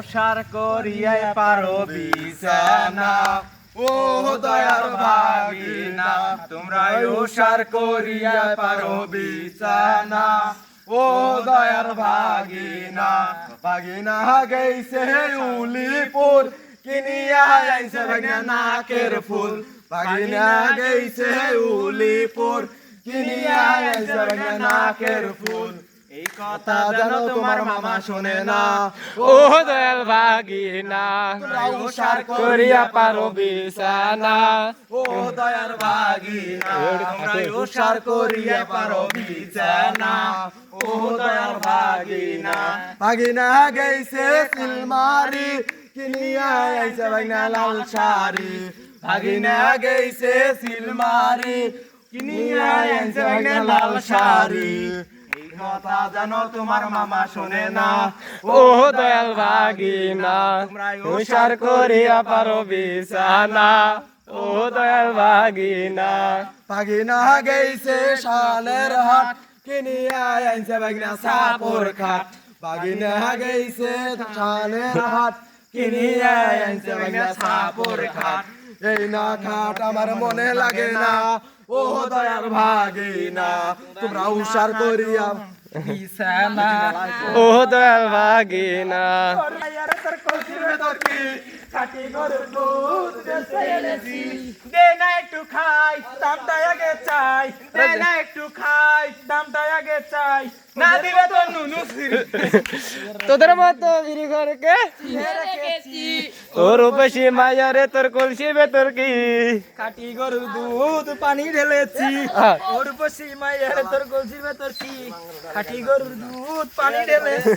সার করিয়াই পারো বিছানা ও দয়ার ভাগিনা তোমরা সার করিয়াই পারো বিছানা ও দয়ার ভাগিনা ভাগিনা গেছে উলিপুর কিনিয়া আইছে ভাগিনা নাকের ফুল ভাগিনা গেছে উলিপুর কিনিয়া আইছে ভাগিনা নাকের ফুল এই কথা জানো তোমার মামা শোনে না ও দয়াল ভাগিনা সার করিয়া পারো বিছানা ও দয়ার ভাগিনা তোমরা সার করিয়া পারো বিছানা ও দয়ার ভাগিনা ভাগিনা গেছে সিলমারি কিনিয়া আইছে ভাগিনা লাল শাড়ি ভাগিনা গেছে সিলমারি কিনিয়া আইছে ভাগিনা লাল শাড়ি কথা জানো তোমার মামা শোনে না ও দয়াল ভাগিনা হুশার করিয়া পারো বিছানা ও দয়াল ভাগিনা ভাগিনা গেছে শালের হাট কিনিয়া আইছে ভাগিনা সাপুর খাট ভাগিনা গেছে শালের হাট কিনিয়া আইছে ভাগিনা সাপুর খাট এই না খাট আমার মনে লাগে না ও দয়ার ভাগিনা তোমরা উষার করিয়া বিছানা ও দয়াল ভাগিনা খাটি গরুর দুধ বেচে এনেছি দে না একটু খাই দামটা আগে চাই দে না একটু খাই দামটা আগে চাই না দিলে তো নুনু তোদের মতো বিড়ি ঘরকে তোর উপসি মায়ারে তোর কলসি ভেতর কি খাটি গরুর দুধ পানি ঢেলেছি ওর বসি মায়ের তোর কলসির ভেতর কি খাটি গরুর দুধ পানি ঢেলেছি